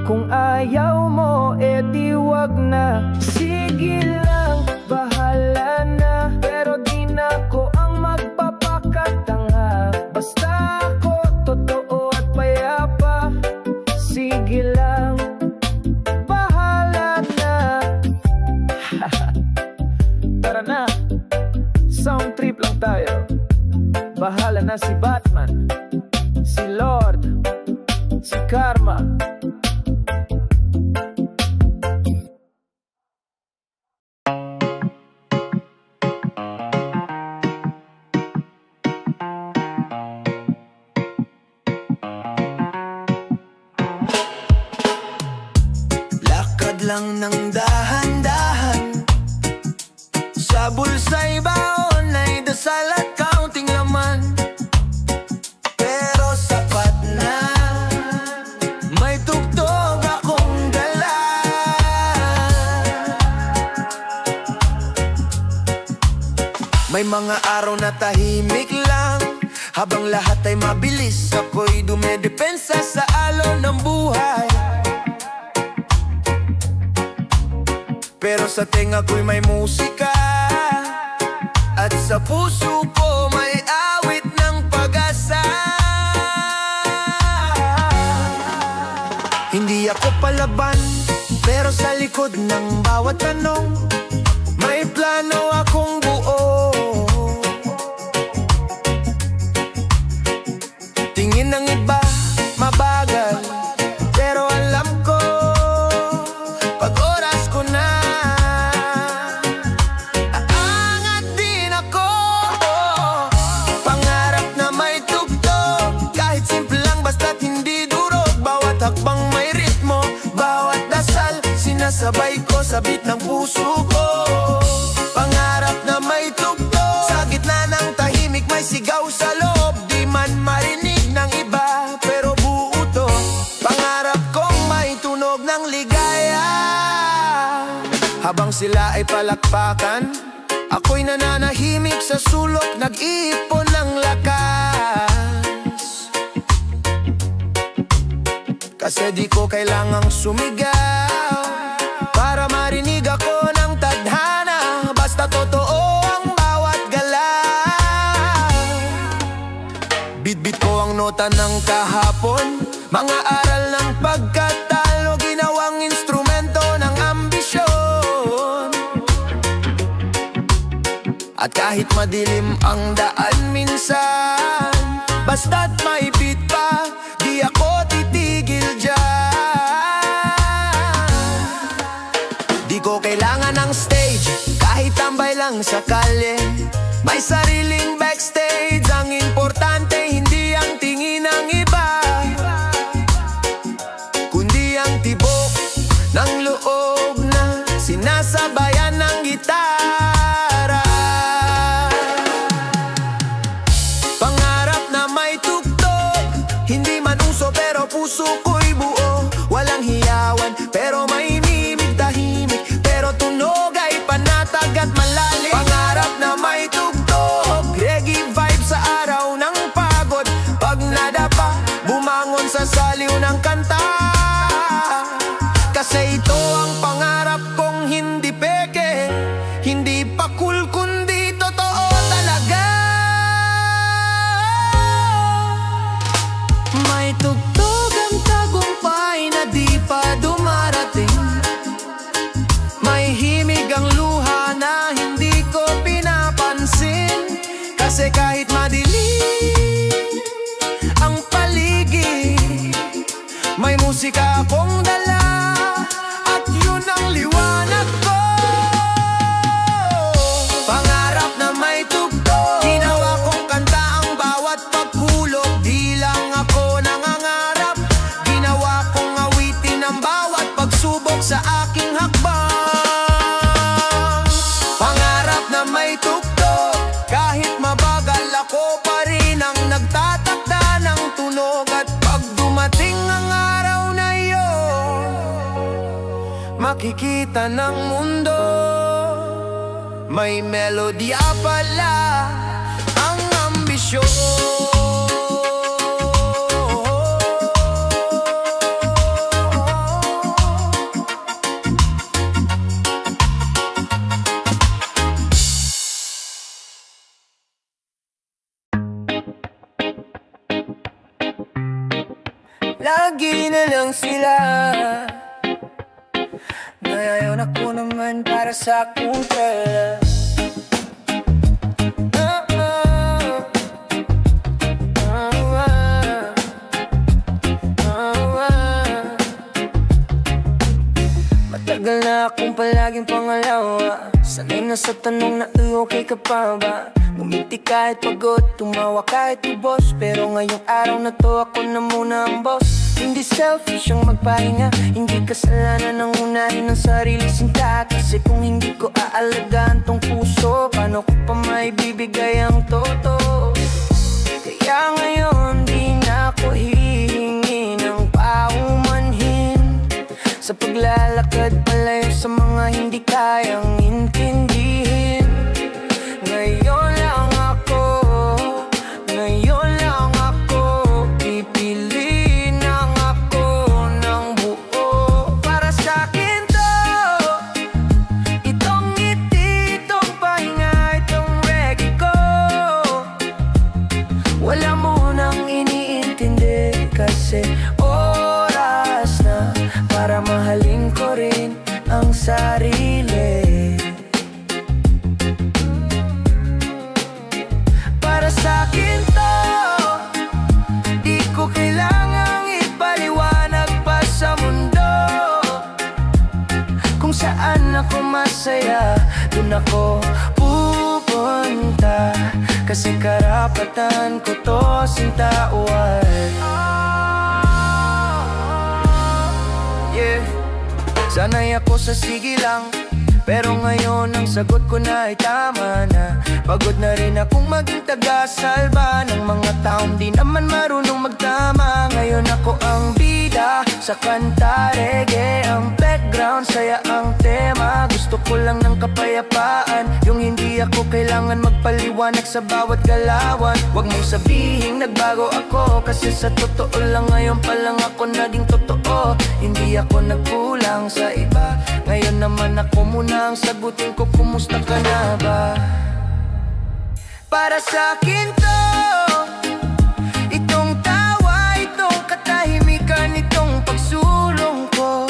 Kung ayaw mo, edi wag na. Sige lang, bahala na. Pero di na ko ang magpapakatanga. Basta ako totoo at payapa. Sige lang, bahala na. Tara na, sound trip lang tayo. Bahala na si Batman, si Lord, si Karma. Lakad lang ng dahan-dahan, sa bulsa'y baon ay dasal at kaunting laman. Pero sapat na, may tugtog akong dala. May mga araw na tahimik lang, habang lahat ay mabilis, ako'y dumedepensa sa alon ng buhay. Pero sa tenga ko'y may musika, at sa puso ko may awit ng pag-asa. Hindi ako palaban, pero sa likod ng bawat tanong, may plano akong buo. Tingin ng iba mabagal, pero alam ko pag oras ko na, Habang sila ay palakpakan, ako'y nananahimik sa sulok, nag-iipon ng lakas. Kasi di ko kailangang sumigaw para marinig ako ng tadhana. Basta totoo ang bawat galaw. Bitbit ko ang nota ng kahapon, mga aral ng pagkatalo, ginawang instrumento ng ambisyon. At kahit madilim ang daan minsan, basta't may beat pa, di ako titigil dyan. Di ko kailangan ng stage, kahit tambay lang sa kalye. May sariling backstage, ang importante hindi ang tingin ng iba, kundi ang tibok ng loob na sinasabayan ng gitara. Pangarap na may tugtog, hindi man uso pero puso ko'y buo. Walang hiyawan pero may mimig, tahimik pero tunog ay panatag at malalim. Pangarap na may tugtog, reggae vibe sa araw ng pagod. Pag nadapa, bumangon sa saliw ng kanta. Kasi ito ang pangarap kong hindi peke, hindi pa cool kundi totoo talaga. May tugtog ang tagumpay na di pa dumarating. May himig ang luha na hindi ko pinapansin. Kasi kahit madilim ang paligid, may musika akong dala, at yun ang liwanag ko. Pangarap na may tugtog, ginawa kong kanta ang bawat paghulog. Di lang ako nangangarap, ginawa kong awitin ang bawat pagsubok sa aking hakbang. Pangarap na may tugtog, kahit mabagal ako pa rin ang nagtatakda ng tunog. At pag dumating ang araw na iyon, makikita ng mundo may melodya pala ang ambisyon. Lagi na lang sila, ngayon ako naman para sa akong trela. Matagal na akong palaging pangalawa, sanay na sa tanong na okay ka pa ba? Ngumiti kahit pagod, tumawa kahit ubos. Pero ngayong araw na to ako na muna ang boss. Hindi selfish ang magpahinga, hindi kasalanan ang unahin ng sarili sinta. Kasi kung hindi ko aalagaan tong puso, paano ko pa maibibigay ang toto? Kaya ngayon di na ako hihingi ng paumanhin sa paglalakad palayo sa mga hindi kayang intindihin. Ngayon lang ako, pipiliin lang ako ng buo. Para sa'kin to, itong ngiti, itong pahinga, itong reggae ko. Wala mo nang iniintindi, kasi oras na para mahalin ko rin ang sarili. Para sa'kin to, di ko kailangang ipaliwanag pa sa mundo. Kung saan ako masaya, dun ako pupunta. Kasi karapatan ko to, sintawan. Yeah. Sanay ako sa sige lang, pero ngayon ang sagot ko na ay tama na. Pagod na rin akong maging taga-salba ng mga taong di naman marunong magtama. Ngayon ako ang bida sa kanta reggae, ang background saya ang tema. Gusto ko lang ng kapayapaan, yung hindi ako kailangan magpaliwanag sa bawat galawan. Huwag mong sabihing nagbago ako, kasi sa totoo lang ngayon pa lang ako naging totoo. Hindi ako nagkulang sa iba, ngayon naman ako muna ang sagutin ko, kumusta ka na ba? Para sa'kin to, itong tawa, itong katahimikan, itong pagsulong ko.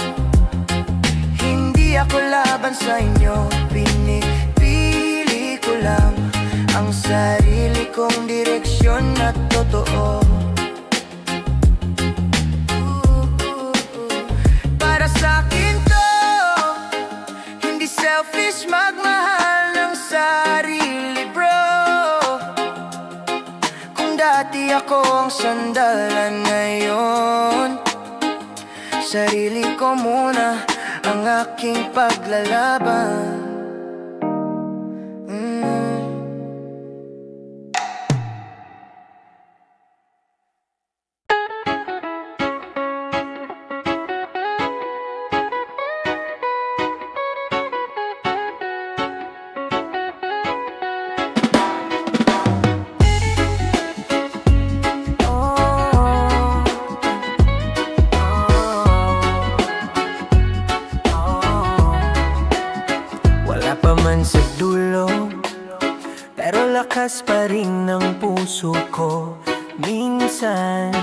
Hindi ako laban sa inyo, pinipili ko lang ang sarili kong direksyon at totoo. Para sa'kin to, hindi selfish magmahal ng sarili, bro. Kung dati ako ang sandalan, ngayon sarili ko muna ang aking paglalaban. Sa dulo, pero lakas pa rin ng puso ko. Minsan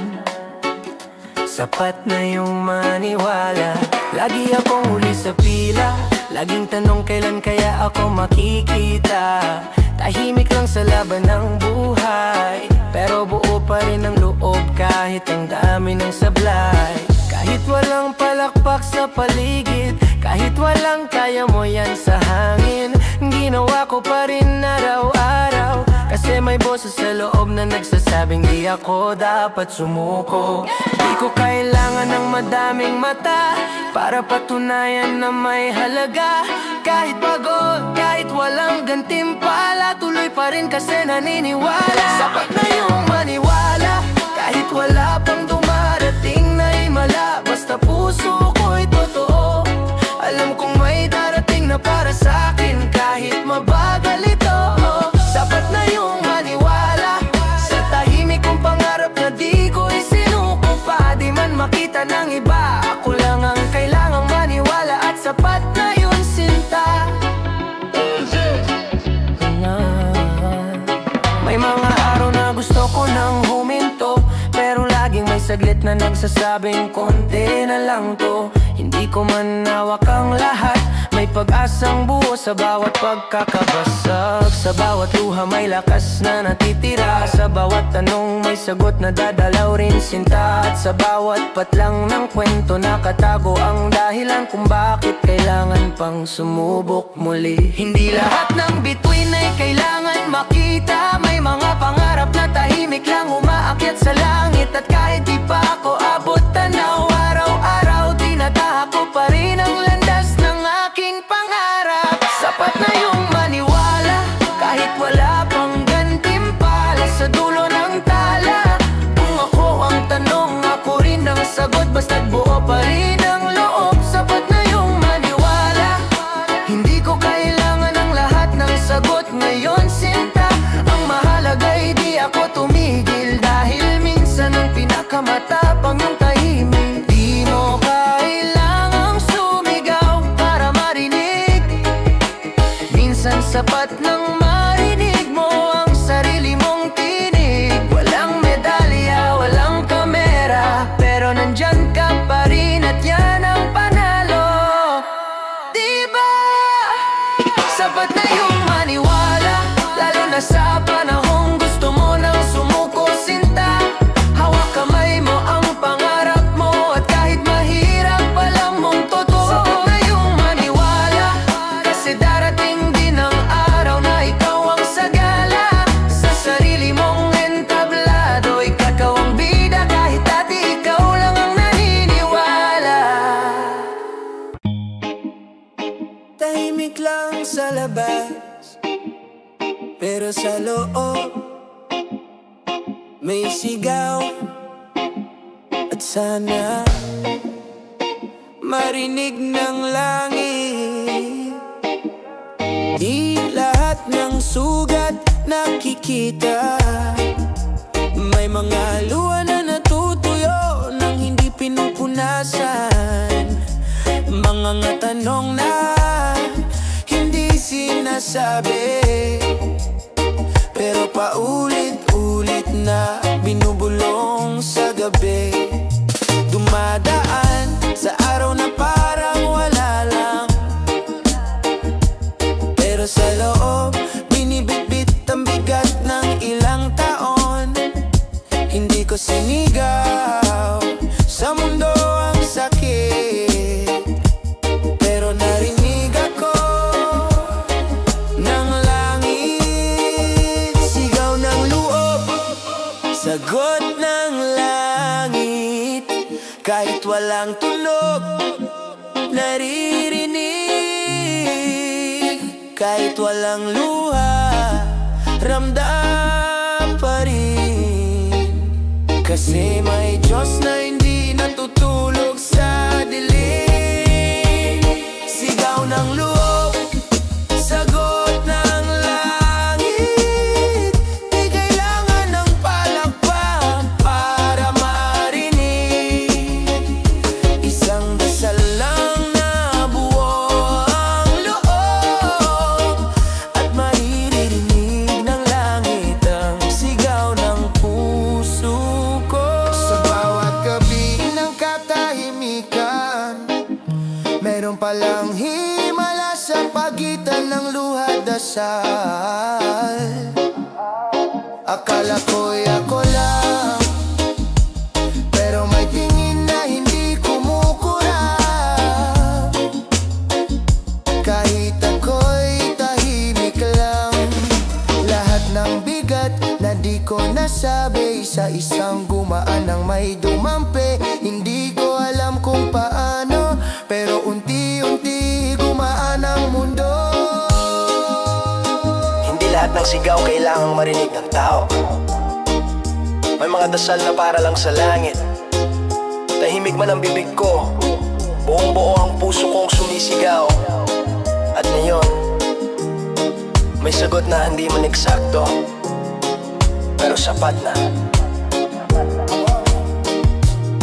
sapat na yung maniwala. Lagi akong huli sa pila, laging tanong kailan kaya ako makikita. Tahimik lang sa laban ng buhay, pero buo pa rin ang loob kahit ang dami ng sablay. Kahit walang palakpak sa paligid, kahit walang kaya mo yan sa hangin, ginawa ko pa rin araw-araw, kasi may boses sa loob na nagsasabing di ako dapat sumuko. Di ko kailangan ng madaming mata para patunayan na may halaga. Kahit pagod, kahit walang gantimpala, tuloy pa rin kasi naniniwala. Sapat na yung maniwala, kahit wala pang dumarating na himala. Basta puso ko'y totoo, alam kong may darating na para sa'kin kahit mabagal ito. Sapat na yung maniwala sa tahimik kong pangarap na di ko isinuko pa. Di man makita ng iba, ako lang ang kailangang maniwala, at sapat na yun, sinta. May mga araw na gusto ko nang huminto, pero laging may saglit na nagsasabing konti na lang to. Hindi ko man hawak ang lahat, may pag-asang buo sa bawat pagkakabasag. Sa bawat luha may lakas na natitira, sa bawat tanong may sagot na dadalaw rin, sinta. At sa bawat patlang ng kwento nakatago ang dahilan kung bakit kailangan pang sumubok muli. Hindi lahat ng bituin ay kailangan makita, may mga pangarap na tahimik lang umaakyat sa langit. At kahit di pa ako abot tanaw, araw-araw tinataha ko pa rin ang landas ng aking pangarap. Sapat na yung maniwala, kahit wala pang gantimpala sa dulo ng tala. Kung ako ang tanong, ako rin ang sagot, basta't buo pa rin ang loob. Sapat na yung maniwala, hindi ko kailangan ang lahat ng sagot ngayon, sinta. Ang mahalaga'y di ako tumigil, dahil minsan ang pinakamatapang yung tahimik. Di mo kailangang sumigaw para marinig, minsan sapat nang marinig mo ang sarili mong tinig. Walang medalya, walang kamera, pero nandyan ka pa rin at yan ang panalo. Diba? Sapat na yung maniwala, lalo na sa panahong gusto mo nang sumuko, sinta. Hawak kamay mo ang pangarap mo, at kahit mahirap alam mong totoo. Sapat na yung maniwala, kasi darating din ang araw na ikaw ang sagala. Sa sarili mong entablado, ikaw ang bida, kahit dati ikaw lang ang naniniwala. Tahimik lang sa labas, pero sa loob may sigaw. At sana marinig ng langit sugat nakikita. May mga luha na natutuyo nang hindi pinupunasan. Mga tanong na hindi sinasabi, pero paulit-ulit na binubulong sa gabi. Dumadaan sa araw na parang wala lang, pero sa loob binibitbit ang bigat ng ilang taon. Hindi ko sinigaw sa mundo ang sakit, pero narinig ako ng langit. Sigaw ng loob, sagot ng langit. Kahit walang tunog, naririnig. Kahit walang luha, ramdam pa rin. Kasi may Diyos na hindi natutulog sa dilim. Sigaw ng loob, sagot ng langit. Di kailangan ng palakpak para marinig. Isang dasal lang na buo ang loob, at maririnig ng langit ang sigaw ng puso ko. Sa bawat gabi ng katahimikan, meron palang himala sa pagitan ng luha dasal. Akala ko'y ako lang, pero may tingin na hindi kumukurap. Kahit ako'y tahimik lang, lahat ng bigat na di ko nasabi sa isang gumaan ng may dumampi. Hindi ko alam kung paano, pero unti-unti gumaan ang mundo. Hindi lahat ng sigaw kailangang marinig ng tao. May mga dasal na para lang sa langit. Tahimik man ang bibig ko, buong buo ang puso kong sumisigaw. At ngayon, may sagot na hindi man eksakto, pero sapat na.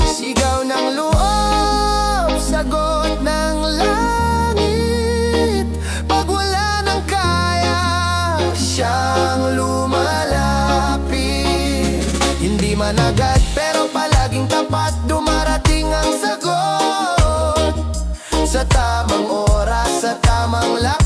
Sigaw ng loob, sagot ng langit. Pag wala nang kaya, siyang lumalapit. Hindi man agad, pero palaging tapat. Dumarating ang sagot sa tamang oras, sa tamang lapit.